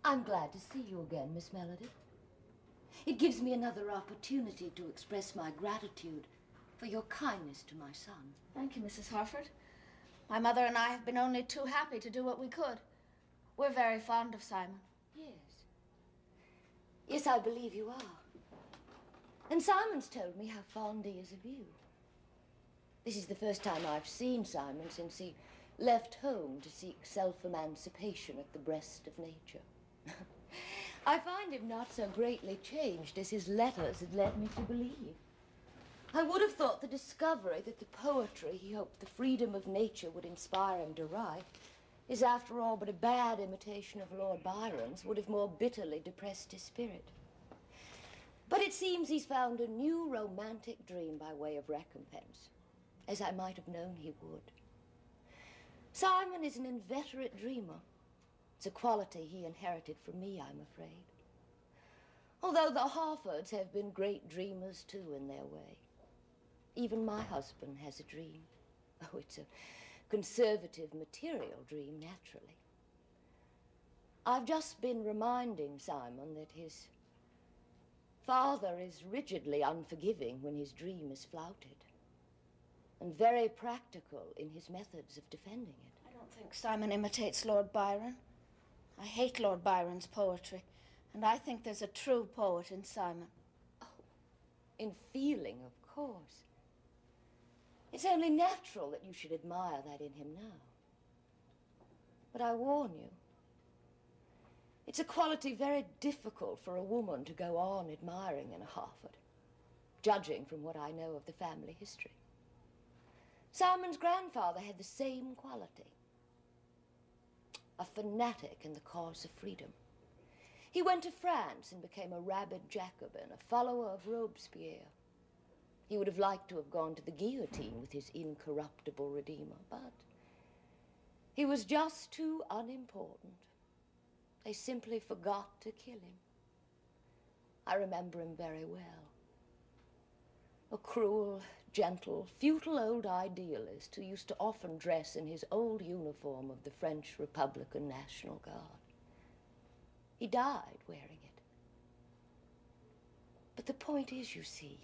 I'm glad to see you again, Miss Melody. It gives me another opportunity to express my gratitude for your kindness to my son. Thank you, Mrs. Harford. My mother and I have been only too happy to do what we could. We're very fond of Simon. Yes. Yes, I believe you are. And Simon's told me how fond he is of you. This is the first time I've seen Simon since he left home to seek self-emancipation at the breast of nature. I find him not so greatly changed as his letters had led me to believe. I would have thought the discovery that the poetry he hoped the freedom of nature would inspire him to write is, after all, but a bad imitation of Lord Byron's, would have more bitterly depressed his spirit. But it seems he's found a new romantic dream by way of recompense, as I might have known he would. Simon is an inveterate dreamer. It's a quality he inherited from me, I'm afraid. Although the Harfords have been great dreamers, too, in their way. Even my husband has a dream. Oh, it's a conservative, material dream, naturally. I've just been reminding Simon that his father is rigidly unforgiving when his dream is flouted, and very practical in his methods of defending it. I don't think Simon imitates Lord Byron. I hate Lord Byron's poetry, and I think there's a true poet in Simon. Oh, in feeling, of course. It's only natural that you should admire that in him now. But I warn you, it's a quality very difficult for a woman to go on admiring in a Harford, judging from what I know of the family history. Simon's grandfather had the same quality. A fanatic in the cause of freedom. He went to France and became a rabid Jacobin, a follower of Robespierre. He would have liked to have gone to the guillotine with his incorruptible redeemer, but he was just too unimportant. They simply forgot to kill him. I remember him very well. A cruel, gentle, futile old idealist who used to often dress in his old uniform of the French Republican National Guard. He died wearing it. But the point is, you see,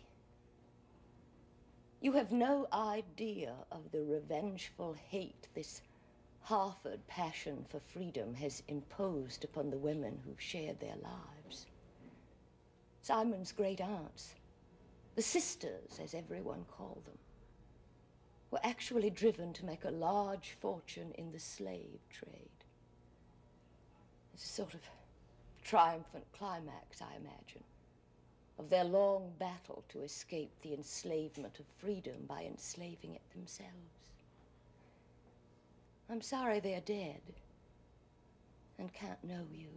you have no idea of the revengeful hate this Harford passion for freedom has imposed upon the women who've shared their lives. Simon's great aunts, the sisters, as everyone called them, were actually driven to make a large fortune in the slave trade. It's a sort of triumphant climax, I imagine, of their long battle to escape the enslavement of freedom by enslaving it themselves. I'm sorry they're dead and can't know you.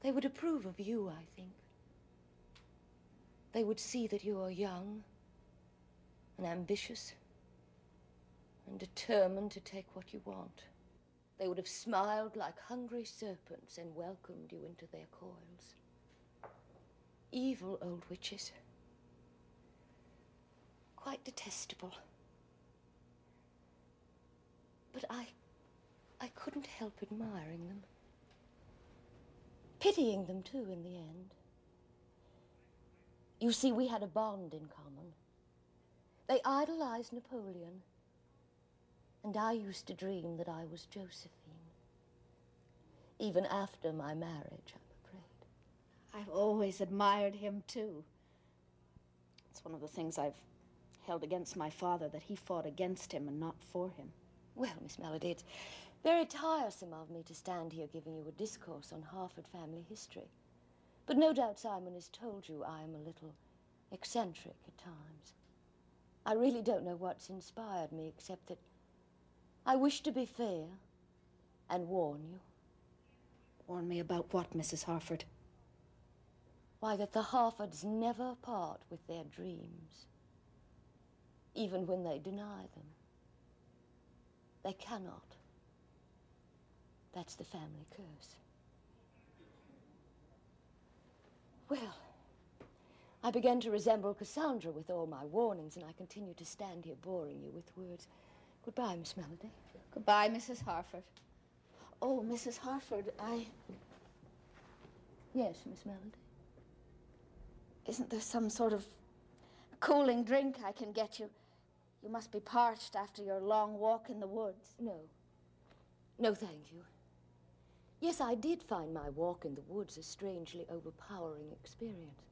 They would approve of you, I think. They would see that you are young and ambitious and determined to take what you want. They would have smiled like hungry serpents and welcomed you into their coils. Evil old witches. Quite detestable. But I couldn't help admiring them. Pitying them, too, in the end. You see, we had a bond in common. They idolized Napoleon, and I used to dream that I was Josephine. Even after my marriage, I'm afraid. I've always admired him, too. It's one of the things I've held against my father, that he fought against him and not for him. Well, Miss Melody, it's very tiresome of me to stand here giving you a discourse on Harford family history. But no doubt Simon has told you I am a little eccentric at times. I really don't know what's inspired me, except that I wish to be fair and warn you. Warn me about what, Mrs. Harford? Why, that the Harfords never part with their dreams, even when they deny them. They cannot. That's the family curse. Well, I began to resemble Cassandra with all my warnings, and I continue to stand here boring you with words. Goodbye, Miss Melody. Goodbye, Mrs. Harford. Oh, Mrs. Harford, Yes, Miss Melody? Isn't there some sort of cooling drink I can get you? You must be parched after your long walk in the woods. No. No, thank you. Yes, I did find my walk in the woods a strangely overpowering experience.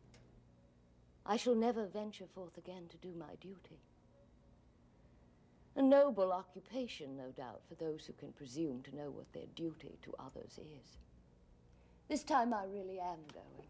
I shall never venture forth again to do my duty. A noble occupation, no doubt, for those who can presume to know what their duty to others is. This time I really am going.